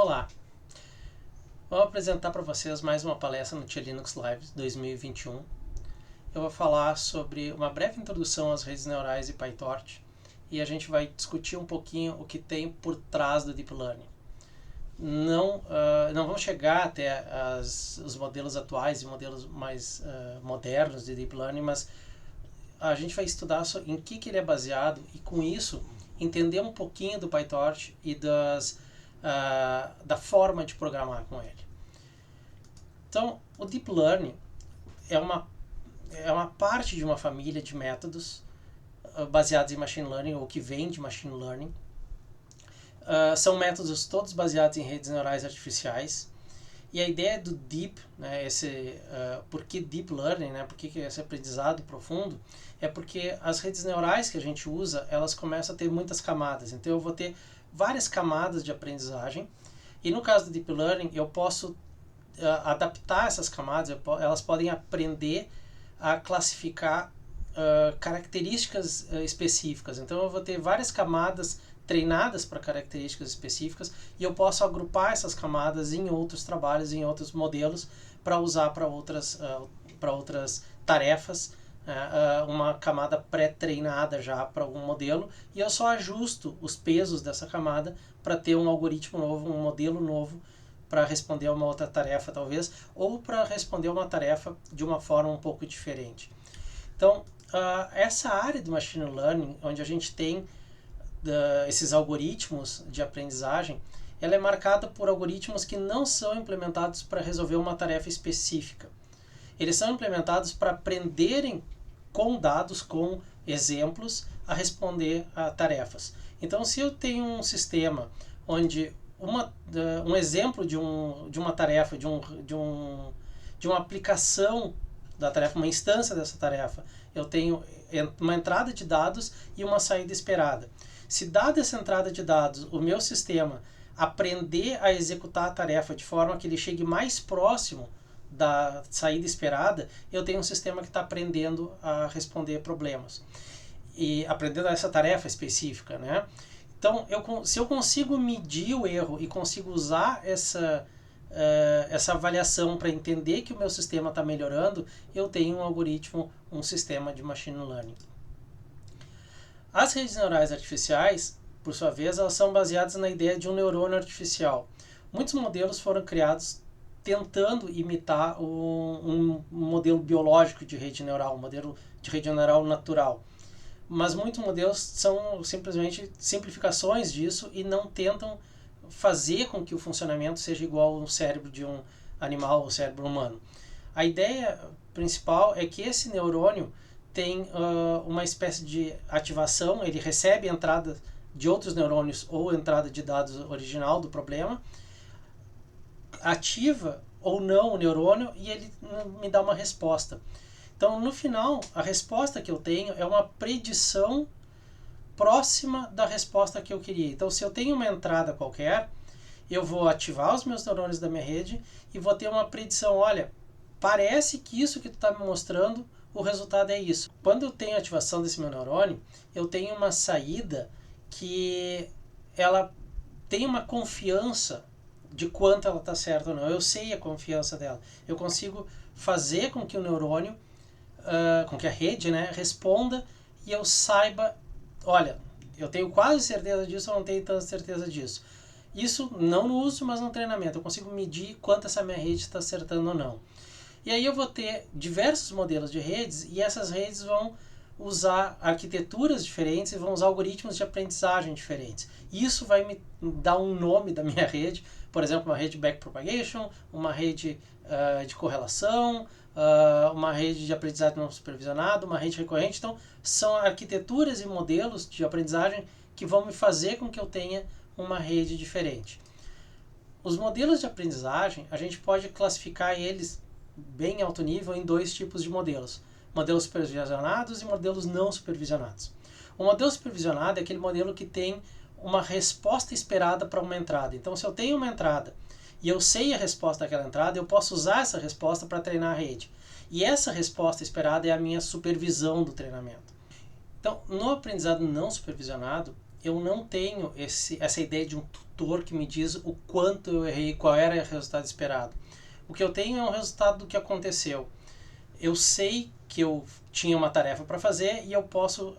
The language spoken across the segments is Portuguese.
Olá, vou apresentar para vocês mais uma palestra no TIA Linux Live 2021. Eu vou falar sobre uma breve introdução às redes neurais e PyTorch e a gente vai discutir um pouquinho o que tem por trás do Deep Learning. Não vamos chegar até os modelos atuais e modelos mais modernos de Deep Learning, mas a gente vai estudar em que ele é baseado e com isso entender um pouquinho do PyTorch e da forma de programar com ele. Então, o Deep Learning é uma parte de uma família de métodos baseados em Machine Learning ou que vem de Machine Learning. São métodos todos baseados em redes neurais artificiais. E a ideia do Deep, né, por que Deep Learning, né, por que esse aprendizado profundo, é porque as redes neurais que a gente usa, elas começam a ter muitas camadas. Então eu vou ter várias camadas de aprendizagem e no caso do Deep Learning eu posso adaptar essas camadas, elas podem aprender a classificar características específicas. Então eu vou ter várias camadas treinadas para características específicas e eu posso agrupar essas camadas em outros trabalhos, em outros modelos para usar para outras tarefas, uma camada pré-treinada já para algum modelo e eu só ajusto os pesos dessa camada para ter um algoritmo novo, um modelo novo para responder a uma outra tarefa talvez, ou para responder a uma tarefa de uma forma um pouco diferente. Então, essa área do Machine Learning, onde a gente tem esses algoritmos de aprendizagem, ela é marcada por algoritmos que não são implementados para resolver uma tarefa específica. Eles são implementados para aprenderem com dados, com exemplos, a responder a tarefas. Então, se eu tenho um sistema onde um exemplo de uma tarefa, de uma aplicação da tarefa, uma instância dessa tarefa, eu tenho uma entrada de dados e uma saída esperada. Se dada essa entrada de dados, o meu sistema aprender a executar a tarefa de forma que ele chegue mais próximo da saída esperada, eu tenho um sistema que está aprendendo a responder problemas e aprendendo essa tarefa específica, né? Então, se eu consigo medir o erro e consigo usar essa avaliação para entender que o meu sistema está melhorando, eu tenho um algoritmo, um sistema de Machine Learning. As redes neurais artificiais, por sua vez, elas são baseadas na ideia de um neurônio artificial. Muitos modelos foram criados tentando imitar um modelo biológico de rede neural, um modelo de rede neural natural. Mas muitos modelos são simplesmente simplificações disso e não tentam fazer com que o funcionamento seja igual ao cérebro de um animal ou cérebro humano. A ideia principal é que esse neurônio tem uma espécie de ativação, ele recebe entrada de outros neurônios ou entrada de dados original do problema, ativa ou não o neurônio e ele me dá uma resposta. Então, no final, a resposta que eu tenho é uma predição próxima da resposta que eu queria. Então, se eu tenho uma entrada qualquer, eu vou ativar os meus neurônios da minha rede e vou ter uma predição, olha, parece que isso que tu está me mostrando, o resultado é isso. Quando eu tenho a ativação desse meu neurônio, eu tenho uma saída que ela tem uma confiança de quanto ela está certa ou não. Eu sei a confiança dela. Eu consigo fazer com que o neurônio, com que a rede, né, responda e eu saiba, olha, eu tenho quase certeza disso ou não tenho tanta certeza disso. Isso não no uso, mas no treinamento. Eu consigo medir quanto essa minha rede está acertando ou não. E aí eu vou ter diversos modelos de redes e essas redes vão usar arquiteturas diferentes e vão usar algoritmos de aprendizagem diferentes. Isso vai me dar um nome da minha rede, por exemplo, uma rede backpropagation, uma rede de correlação, uma rede de aprendizagem não supervisionado, uma rede recorrente. Então, são arquiteturas e modelos de aprendizagem que vão me fazer com que eu tenha uma rede diferente. Os modelos de aprendizagem, a gente pode classificar eles bem alto nível em dois tipos de modelos. Modelos supervisionados e modelos não supervisionados. O modelo supervisionado é aquele modelo que tem uma resposta esperada para uma entrada. Então, se eu tenho uma entrada e eu sei a resposta daquela entrada, eu posso usar essa resposta para treinar a rede. E essa resposta esperada é a minha supervisão do treinamento. Então, no aprendizado não supervisionado, eu não tenho essa ideia de um tutor que me diz o quanto eu errei, qual era o resultado esperado. O que eu tenho é um resultado do que aconteceu. Eu sei que eu tinha uma tarefa para fazer e eu posso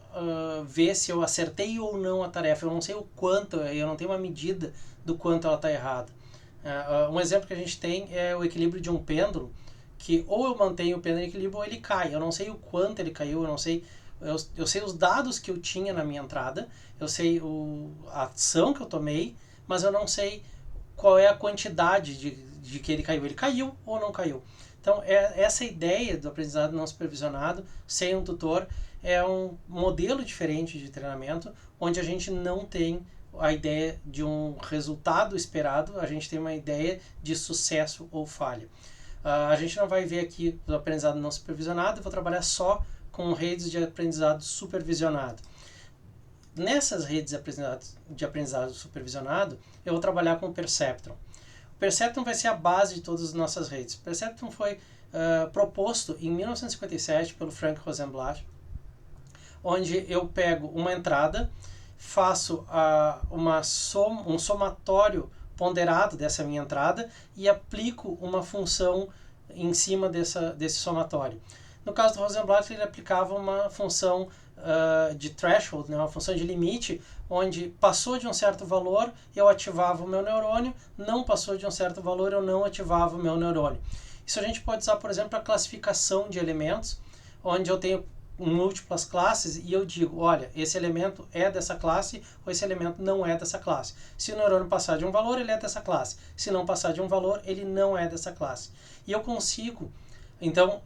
ver se eu acertei ou não a tarefa. Eu não sei o quanto, eu não tenho uma medida do quanto ela está errada. Um exemplo que a gente tem é o equilíbrio de um pêndulo, que ou eu mantenho o pêndulo em equilíbrio ou ele cai. Eu não sei o quanto ele caiu, eu não sei. Eu sei os dados que eu tinha na minha entrada, eu sei a ação que eu tomei, mas eu não sei qual é a quantidade de que ele caiu. Ele caiu ou não caiu? Então, essa ideia do aprendizado não supervisionado, sem um tutor, é um modelo diferente de treinamento, onde a gente não tem a ideia de um resultado esperado, a gente tem uma ideia de sucesso ou falha. A gente não vai ver aqui do aprendizado não supervisionado, eu vou trabalhar só com redes de aprendizado supervisionado. Nessas redes de aprendizado supervisionado, eu vou trabalhar com o Perceptron. O Perceptron vai ser a base de todas as nossas redes. O Perceptron foi proposto em 1957 pelo Frank Rosenblatt, onde eu pego uma entrada, faço um somatório ponderado dessa minha entrada e aplico uma função em cima desse somatório. No caso do Rosenblatt, ele aplicava uma função de threshold, né, uma função de limite, onde passou de um certo valor, eu ativava o meu neurônio, não passou de um certo valor, eu não ativava o meu neurônio. Isso a gente pode usar, por exemplo, para classificação de elementos, onde eu tenho múltiplas classes e eu digo, olha, esse elemento é dessa classe ou esse elemento não é dessa classe. Se o neurônio passar de um valor, ele é dessa classe. Se não passar de um valor, ele não é dessa classe. E eu consigo, então,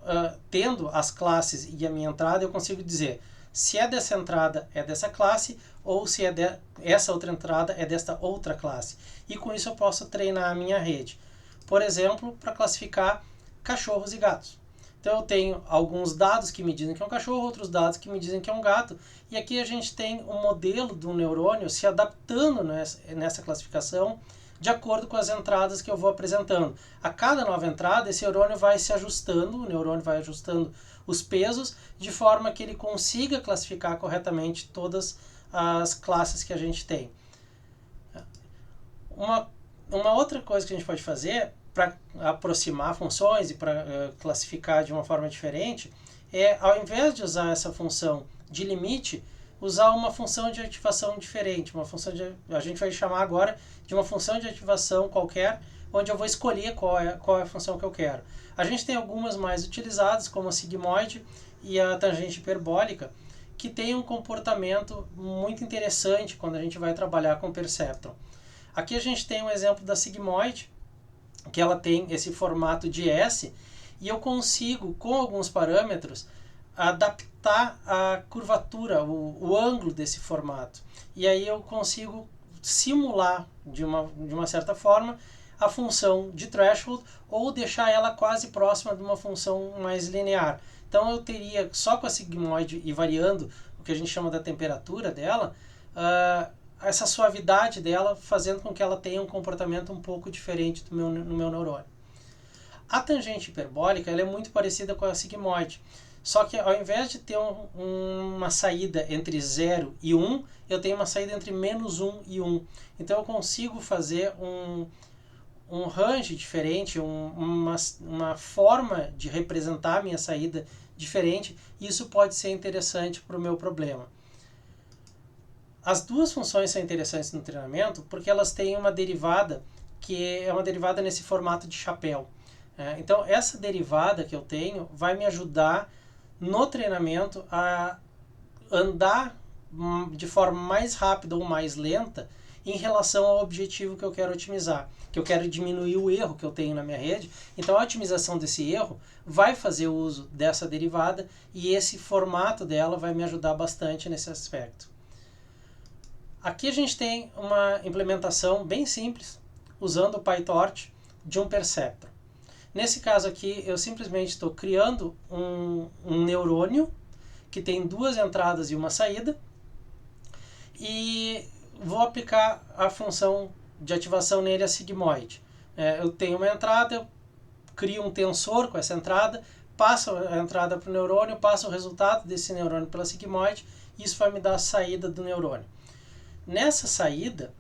tendo as classes e a minha entrada, eu consigo dizer se é dessa entrada é dessa classe ou se é essa outra entrada é desta outra classe. E com isso eu posso treinar a minha rede. Por exemplo, para classificar cachorros e gatos. Então eu tenho alguns dados que me dizem que é um cachorro, outros dados que me dizem que é um gato. E aqui a gente tem um modelo do neurônio se adaptando nessa classificação de acordo com as entradas que eu vou apresentando. A cada nova entrada, esse neurônio vai se ajustando, o neurônio vai ajustando os pesos, de forma que ele consiga classificar corretamente todas as classes que a gente tem. Uma outra coisa que a gente pode fazer para aproximar funções e para classificar de uma forma diferente é, ao invés de usar essa função de limite, usar uma função de ativação diferente, a gente vai chamar agora de uma função de ativação qualquer, onde eu vou escolher qual é a função que eu quero. A gente tem algumas mais utilizadas, como a sigmoide e a tangente hiperbólica, que tem um comportamento muito interessante quando a gente vai trabalhar com Perceptron. Aqui a gente tem um exemplo da sigmoide, que ela tem esse formato de S, e eu consigo, com alguns parâmetros, adaptar a curvatura, o ângulo desse formato. E aí eu consigo simular, de uma certa forma, a função de threshold ou deixar ela quase próxima de uma função mais linear. Então eu teria, só com a sigmoide e variando o que a gente chama da temperatura dela, essa suavidade dela, fazendo com que ela tenha um comportamento um pouco diferente no meu neurônio. A tangente hiperbólica ela é muito parecida com a sigmoide, só que ao invés de ter uma saída entre 0 e 1, eu tenho uma saída entre -1 e 1. Então eu consigo fazer um range diferente, uma forma de representar a minha saída diferente, e isso pode ser interessante para o meu problema. As duas funções são interessantes no treinamento porque elas têm uma derivada que é uma derivada nesse formato de chapéu. Então, essa derivada que eu tenho vai me ajudar no treinamento a andar de forma mais rápida ou mais lenta em relação ao objetivo que eu quero otimizar, que eu quero diminuir o erro que eu tenho na minha rede. Então, a otimização desse erro vai fazer uso dessa derivada e esse formato dela vai me ajudar bastante nesse aspecto. Aqui a gente tem uma implementação bem simples, usando o PyTorch, de um Perceptron. Nesse caso aqui, eu simplesmente estou criando um neurônio que tem duas entradas e uma saída e vou aplicar a função de ativação nele, a sigmoide. Eu tenho uma entrada, eu crio um tensor com essa entrada, passo a entrada para o neurônio, passo o resultado desse neurônio pela sigmoide e isso vai me dar a saída do neurônio. Nessa saída,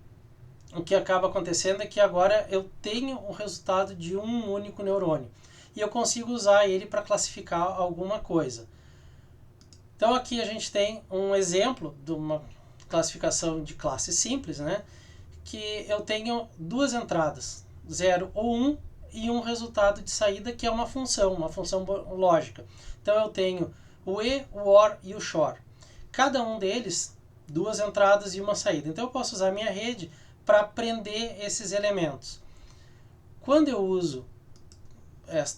o que acaba acontecendo é que agora eu tenho o resultado de um único neurônio e eu consigo usar ele para classificar alguma coisa. Então aqui a gente tem um exemplo de uma classificação de classe simples, né? Que eu tenho duas entradas, 0 ou 1, e um resultado de saída que é uma função lógica. Então eu tenho o e, o or e o shor. Cada um deles, duas entradas e uma saída. Então eu posso usar a minha rede para aprender esses elementos. Quando eu uso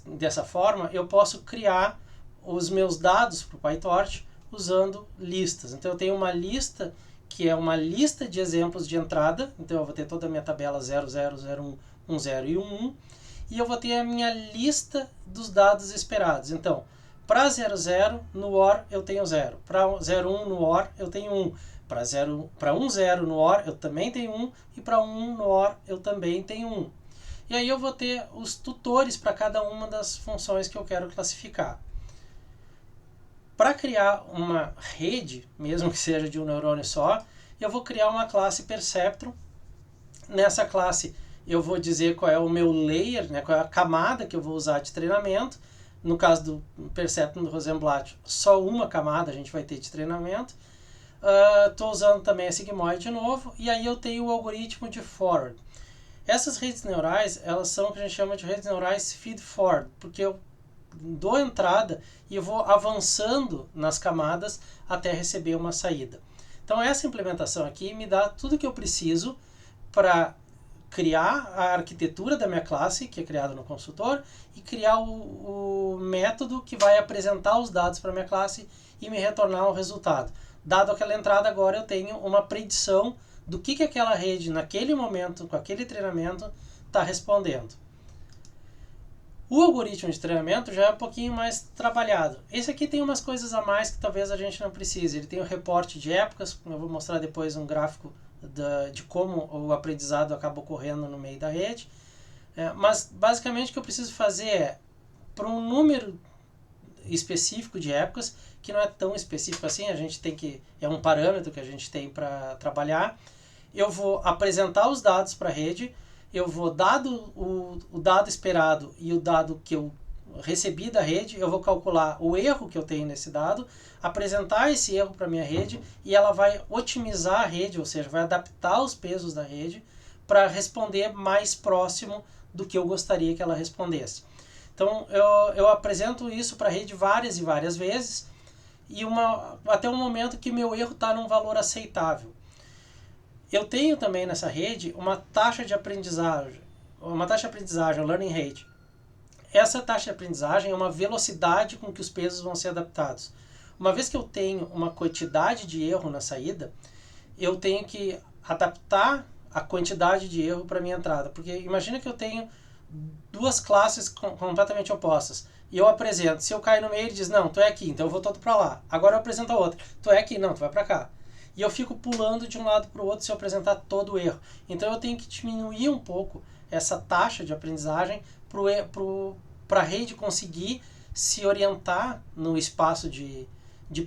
dessa forma, eu posso criar os meus dados para o PyTorch usando listas. Então eu tenho uma lista que é uma lista de exemplos de entrada. Então eu vou ter toda a minha tabela 0, 0, 0, 1, 1, 0 e 1, 1. E eu vou ter a minha lista dos dados esperados. Então, para 0, 0, no OR eu tenho 0. Para 0, 1, no OR eu tenho 1. Para 1, 0 no OR eu também tenho 1. E para 1 no OR eu também tenho 1. E aí eu vou ter os tutores para cada uma das funções que eu quero classificar. Para criar uma rede, mesmo que seja de um neurônio só, eu vou criar uma classe Perceptron. Nessa classe eu vou dizer qual é o meu layer, né, qual é a camada que eu vou usar de treinamento. No caso do Perceptron do Rosenblatt, só uma camada a gente vai ter de treinamento. Estou usando também a sigmoid de novo, e aí eu tenho o algoritmo de forward. Essas redes neurais, elas são o que a gente chama de redes neurais feed-forward, porque eu dou entrada e eu vou avançando nas camadas até receber uma saída. Então essa implementação aqui me dá tudo que eu preciso para criar a arquitetura da minha classe, que é criada no consultor, e criar o método que vai apresentar os dados para a minha classe e me retornar um resultado. Dado aquela entrada, agora eu tenho uma predição do que aquela rede, naquele momento, com aquele treinamento, está respondendo. O algoritmo de treinamento já é um pouquinho mais trabalhado. Esse aqui tem umas coisas a mais que talvez a gente não precise. Ele tem o reporte de épocas, eu vou mostrar depois um gráfico de como o aprendizado acaba ocorrendo no meio da rede. Mas basicamente o que eu preciso fazer é, para um número específico de épocas, que não é tão específico assim, a gente tem que, é um parâmetro que a gente tem para trabalhar, eu vou apresentar os dados para a rede, eu vou, dado o dado esperado e o dado que eu recebi da rede, eu vou calcular o erro que eu tenho nesse dado, apresentar esse erro para a minha rede e ela vai otimizar a rede, ou seja, vai adaptar os pesos da rede para responder mais próximo do que eu gostaria que ela respondesse. Então eu apresento isso para a rede várias e várias vezes e até um momento que meu erro está num valor aceitável. Eu tenho também nessa rede uma taxa de aprendizagem, o learning rate. Essa taxa de aprendizagem é uma velocidade com que os pesos vão ser adaptados. Uma vez que eu tenho uma quantidade de erro na saída, eu tenho que adaptar a quantidade de erro para minha entrada. Porque imagina que eu tenho duas classes completamente opostas. E eu apresento, se eu cair no meio, ele diz, não, tu é aqui, então eu vou todo para lá. Agora eu apresento a outra, tu é aqui, não, tu vai para cá. E eu fico pulando de um lado para o outro se eu apresentar todo o erro. Então eu tenho que diminuir um pouco essa taxa de aprendizagem para a rede conseguir se orientar no espaço de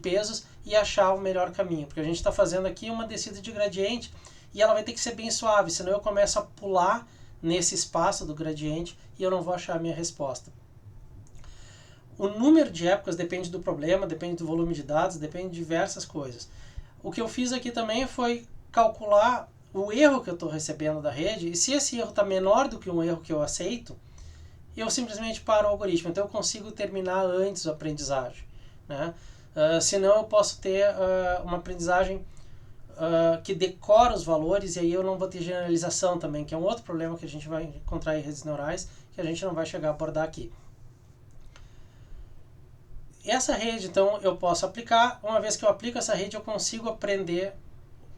pesos e achar o melhor caminho. Porque a gente está fazendo aqui uma descida de gradiente e ela vai ter que ser bem suave, senão eu começo a pular nesse espaço do gradiente e eu não vou achar a minha resposta. O número de épocas depende do problema, depende do volume de dados, depende de diversas coisas. O que eu fiz aqui também foi calcular o erro que eu estou recebendo da rede, e se esse erro está menor do que um erro que eu aceito, eu simplesmente paro o algoritmo. Então eu consigo terminar antes a aprendizagem, né? Senão eu posso ter uma aprendizagem que decora os valores, e aí eu não vou ter generalização também, que é um outro problema que a gente vai encontrar em redes neurais, que a gente não vai chegar a abordar aqui. Essa rede, então, eu posso aplicar. Uma vez que eu aplico essa rede, eu consigo aprender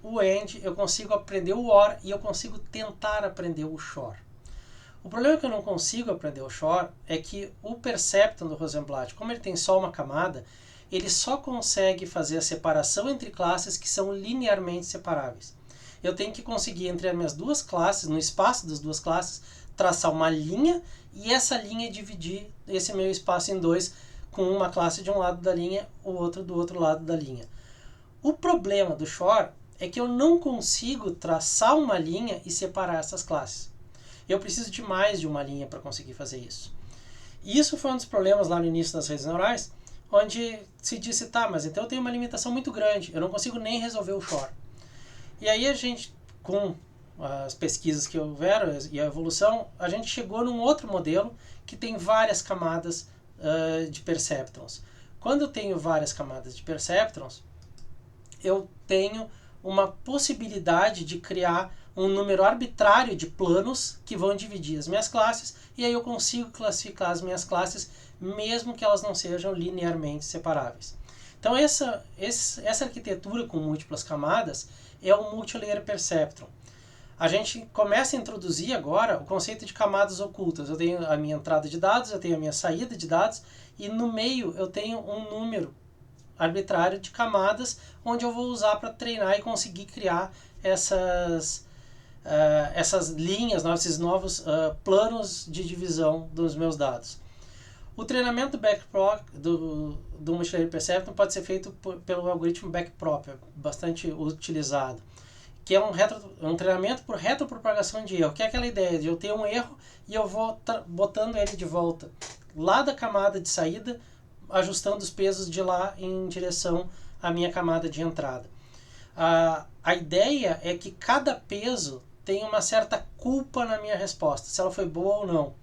o AND, eu consigo aprender o OR e eu consigo tentar aprender o SHOR. O problema é que eu não consigo aprender o SHOR é que o Perceptron do Rosenblatt, como ele tem só uma camada, ele só consegue fazer a separação entre classes que são linearmente separáveis. Eu tenho que conseguir entre as minhas duas classes, no espaço das duas classes, traçar uma linha e essa linha dividir esse meu espaço em dois, com uma classe de um lado da linha, o outro do outro lado da linha. O problema do SHOR é que eu não consigo traçar uma linha e separar essas classes. Eu preciso de mais de uma linha para conseguir fazer isso. E isso foi um dos problemas lá no início das redes neurais, onde se disse, tá, mas então eu tenho uma limitação muito grande, eu não consigo nem resolver o shor. E aí a gente, com as pesquisas que houveram e a evolução, a gente chegou num outro modelo que tem várias camadas de perceptrons. Quando eu tenho várias camadas de perceptrons, eu tenho uma possibilidade de criar um número arbitrário de planos que vão dividir as minhas classes, e aí eu consigo classificar as minhas classes mesmo que elas não sejam linearmente separáveis. Então essa arquitetura com múltiplas camadas é o Multilayer Perceptron. A gente começa a introduzir agora o conceito de camadas ocultas. Eu tenho a minha entrada de dados, eu tenho a minha saída de dados, e no meio eu tenho um número arbitrário de camadas, onde eu vou usar para treinar e conseguir criar essas linhas, esses novos planos de divisão dos meus dados. O treinamento do Multilayer Perceptron pode ser feito pelo algoritmo backprop, bastante utilizado, que é um treinamento por retropropagação de erro, que é aquela ideia de eu ter um erro e eu vou botando ele de volta lá da camada de saída, ajustando os pesos de lá em direção à minha camada de entrada. A ideia é que cada peso tem uma certa culpa na minha resposta, se ela foi boa ou não.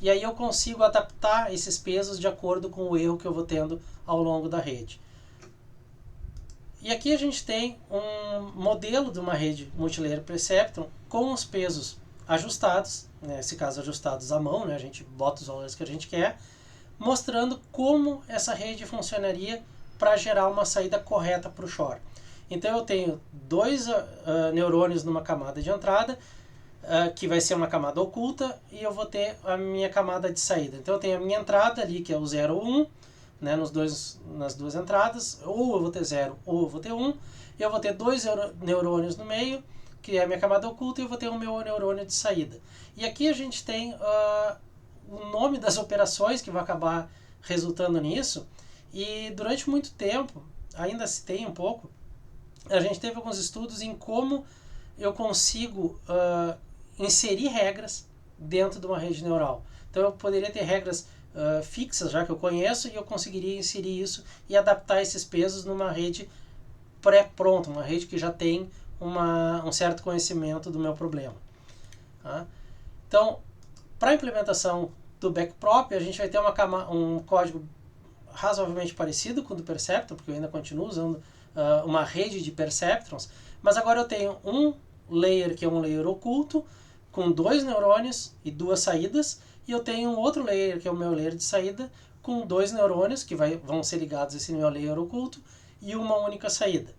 E aí eu consigo adaptar esses pesos de acordo com o erro que eu vou tendo ao longo da rede. E aqui a gente tem um modelo de uma rede Multilayer Perceptron com os pesos ajustados, nesse caso ajustados à mão, a gente bota os valores que a gente quer, mostrando como essa rede funcionaria para gerar uma saída correta para o shor. Então eu tenho dois neurônios numa camada de entrada, que vai ser uma camada oculta, e eu vou ter a minha camada de saída. Então eu tenho a minha entrada ali, que é o 0 ou 1, nas duas entradas, ou eu vou ter 0 ou eu vou ter 1, eu vou ter dois neurônios no meio, que é a minha camada oculta, e eu vou ter o meu neurônio de saída. E aqui a gente tem o nome das operações que vai acabar resultando nisso, e durante muito tempo, ainda se tem um pouco, a gente teve alguns estudos em como eu consigo inserir regras dentro de uma rede neural. Então eu poderia ter regras fixas, já que eu conheço, e eu conseguiria inserir isso e adaptar esses pesos numa rede pré-pronta, uma rede que já tem um certo conhecimento do meu problema. Tá? Então, para a implementação do backprop, a gente vai ter um código razoavelmente parecido com o do Perceptron, porque eu ainda continuo usando uma rede de perceptrons, mas agora eu tenho um layer que é um layer oculto, com dois neurônios e duas saídas, e eu tenho um outro layer que é o meu layer de saída, com dois neurônios que vão ser ligados a esse meu layer oculto, e uma única saída.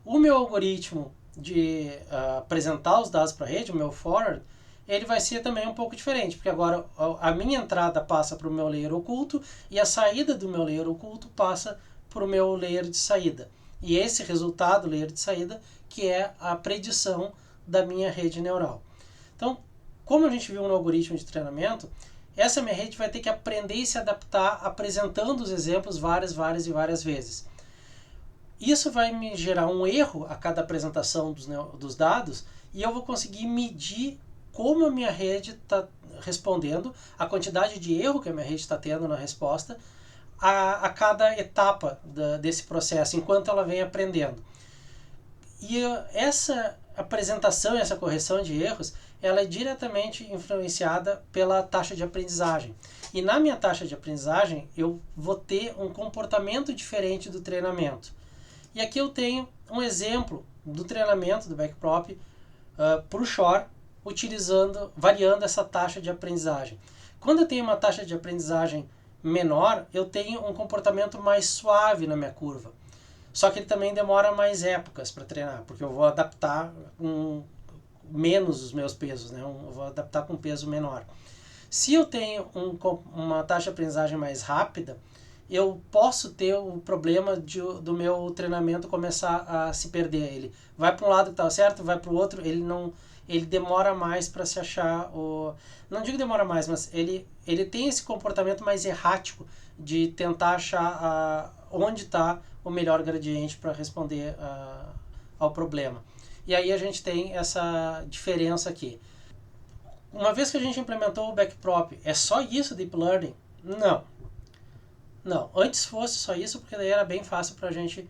O meu algoritmo de apresentar os dados para a rede, o meu forward, ele vai ser também um pouco diferente, porque agora a minha entrada passa para o meu layer oculto, e a saída do meu layer oculto passa para o meu layer de saída. E esse resultado, layer de saída, que é a predição da minha rede neural. Então, como a gente viu no algoritmo de treinamento, essa minha rede vai ter que aprender e se adaptar apresentando os exemplos várias e várias vezes. Isso vai me gerar um erro a cada apresentação dos dados, e eu vou conseguir medir como a minha rede está respondendo, a quantidade de erro que a minha rede está tendo na resposta, a cada etapa desse processo, enquanto ela vem aprendendo. E essa apresentação e essa correção de erros, ela é diretamente influenciada pela taxa de aprendizagem. E na minha taxa de aprendizagem, eu vou ter um comportamento diferente do treinamento. E aqui eu tenho um exemplo do treinamento do backprop para o shor, variando essa taxa de aprendizagem. Quando eu tenho uma taxa de aprendizagem menor, eu tenho um comportamento mais suave na minha curva. Só que ele também demora mais épocas para treinar, porque eu vou adaptar menos os meus pesos, eu vou adaptar com um peso menor. Se eu tenho uma taxa de aprendizagem mais rápida, eu posso ter o problema do meu treinamento começar a se perder. Ele vai para um lado que está certo, vai para o outro, ele demora mais para se achar. Não digo demora mais, mas ele tem esse comportamento mais errático de tentar achar onde está o melhor gradiente para responder ao problema. e aí a gente tem essa diferença aqui. Uma vez que a gente implementou o backprop, é só isso Deep Learning? Não. Não, antes fosse só isso, porque daí era bem fácil para a gente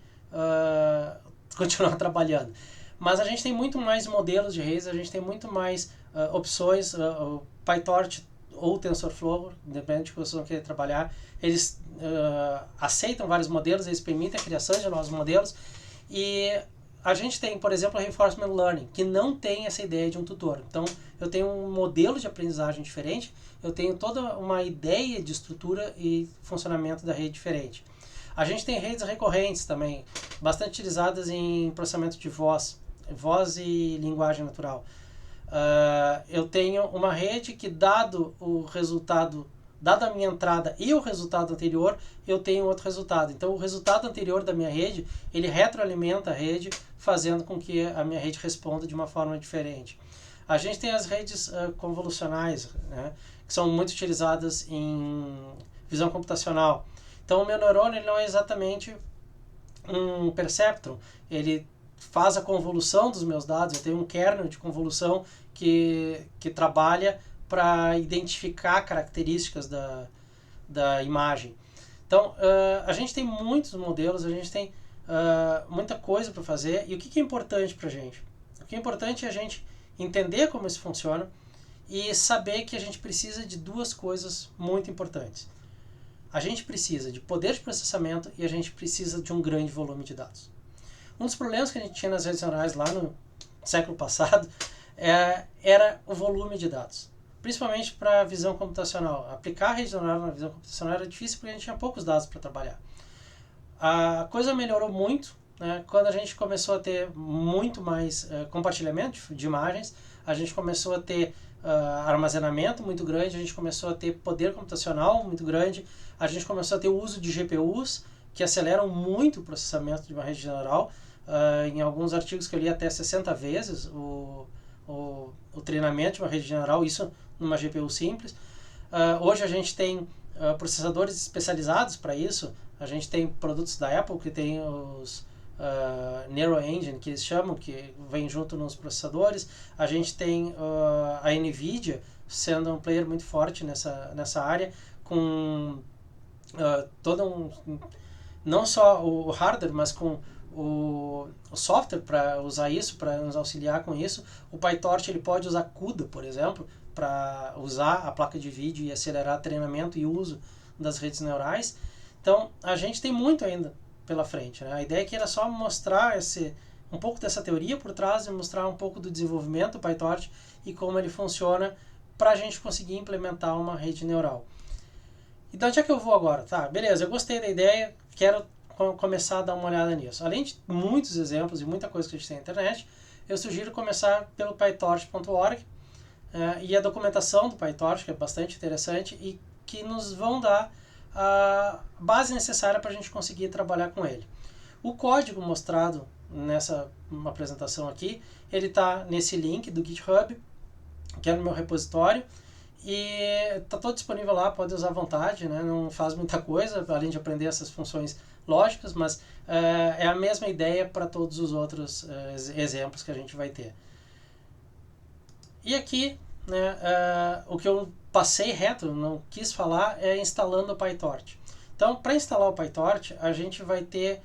continuar trabalhando. Mas a gente tem muito mais modelos de redes, a gente tem muito mais opções, o PyTorch ou TensorFlow, depende de que vocês vão querer trabalhar, eles aceitam vários modelos, eles permitem a criação de novos modelos, e a gente tem, por exemplo, o Reinforcement Learning, que não tem essa ideia de um tutor. Então, eu tenho um modelo de aprendizagem diferente, eu tenho toda uma ideia de estrutura e funcionamento da rede diferente. A gente tem redes recorrentes também, bastante utilizadas em processamento de voz e linguagem natural. Eu tenho uma rede que, dado o resultado, dada a minha entrada e o resultado anterior, eu tenho outro resultado. Então, o resultado anterior da minha rede, ele retroalimenta a rede, fazendo com que a minha rede responda de uma forma diferente. A gente tem as redes convolucionais, né, que são muito utilizadas em visão computacional. Então, o meu neurônio ele não é exatamente um perceptron, ele faz a convolução dos meus dados, eu tenho um kernel de convolução que trabalha para identificar características da imagem. Então, a gente tem muitos modelos, a gente tem muita coisa para fazer, e o que é importante para a gente? O que é importante é a gente entender como isso funciona e saber que a gente precisa de duas coisas muito importantes. A gente precisa de poder de processamento e a gente precisa de um grande volume de dados. Um dos problemas que a gente tinha nas redes neurais lá no século passado era o volume de dados. Principalmente para a visão computacional. Aplicar a rede neural na visão computacional era difícil porque a gente tinha poucos dados para trabalhar. A coisa melhorou muito, né, quando a gente começou a ter muito mais compartilhamento de imagens, a gente começou a ter armazenamento muito grande, a gente começou a ter poder computacional muito grande, a gente começou a ter o uso de GPUs, que aceleram muito o processamento de uma rede neural. Em alguns artigos que eu li, até 60 vezes o treinamento de uma rede neural, isso numa GPU simples. Hoje a gente tem processadores especializados para isso. A gente tem produtos da Apple que tem os Neural Engine, que eles chamam, que vem junto nos processadores. A gente tem a NVIDIA sendo um player muito forte nessa área, com todo não só o hardware, mas com o software para usar isso, para nos auxiliar com isso. O PyTorch ele pode usar CUDA, por exemplo, para usar a placa de vídeo e acelerar treinamento e uso das redes neurais. Então, a gente tem muito ainda pela frente, né? A ideia aqui era só mostrar um pouco dessa teoria por trás e mostrar um pouco do desenvolvimento do PyTorch e como ele funciona para a gente conseguir implementar uma rede neural. Então, onde é que eu vou agora? Tá, beleza, eu gostei da ideia, quero começar a dar uma olhada nisso. Além de muitos exemplos e muita coisa que a gente tem na internet, eu sugiro começar pelo pytorch.org e a documentação do PyTorch, que é bastante interessante e que nos vão dar a base necessária para a gente conseguir trabalhar com ele. O código mostrado nessa apresentação aqui, ele está nesse link do GitHub, que é no meu repositório, e está todo disponível lá, pode usar à vontade, né? Não faz muita coisa, além de aprender essas funções lógicas, mas é a mesma ideia para todos os outros exemplos que a gente vai ter. E aqui, né, o que eu passei reto, não quis falar, é instalando o PyTorch. Então, para instalar o PyTorch, a gente vai ter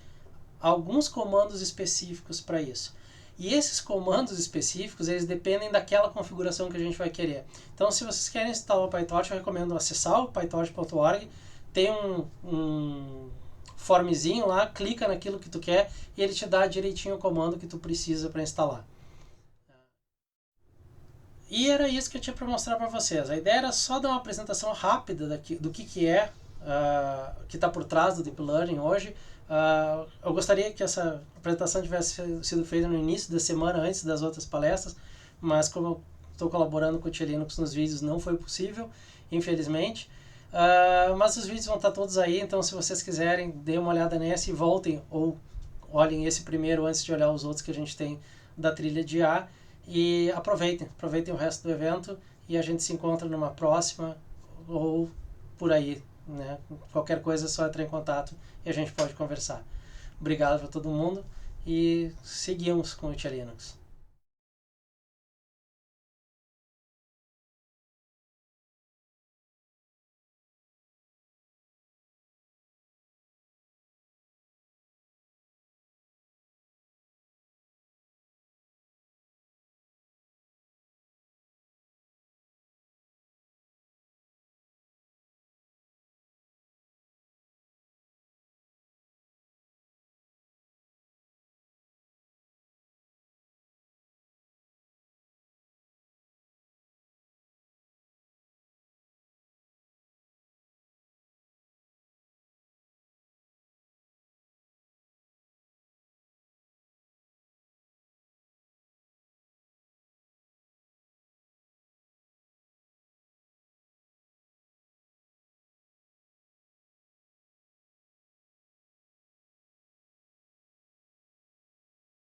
alguns comandos específicos para isso. E esses comandos específicos, eles dependem daquela configuração que a gente vai querer. Então, se vocês querem instalar o PyTorch, eu recomendo acessar o pytorch.org, tem um formzinho lá, clica naquilo que tu quer e ele te dá direitinho o comando que tu precisa para instalar. E era isso que eu tinha para mostrar para vocês. A ideia era só dar uma apresentação rápida do que é, que está por trás do Deep Learning hoje. Eu gostaria que essa apresentação tivesse sido feita no início da semana, antes das outras palestras, mas como eu estou colaborando com o Tia Linux nos vídeos, não foi possível, infelizmente. Mas os vídeos vão estar todos aí, então se vocês quiserem, deem uma olhada nesse e voltem, ou olhem esse primeiro antes de olhar os outros que a gente tem da trilha de A. E aproveitem o resto do evento e a gente se encontra numa próxima ou por aí, né? Qualquer coisa é só entrar em contato e a gente pode conversar. Obrigado para todo mundo e seguimos com o Tia Linux.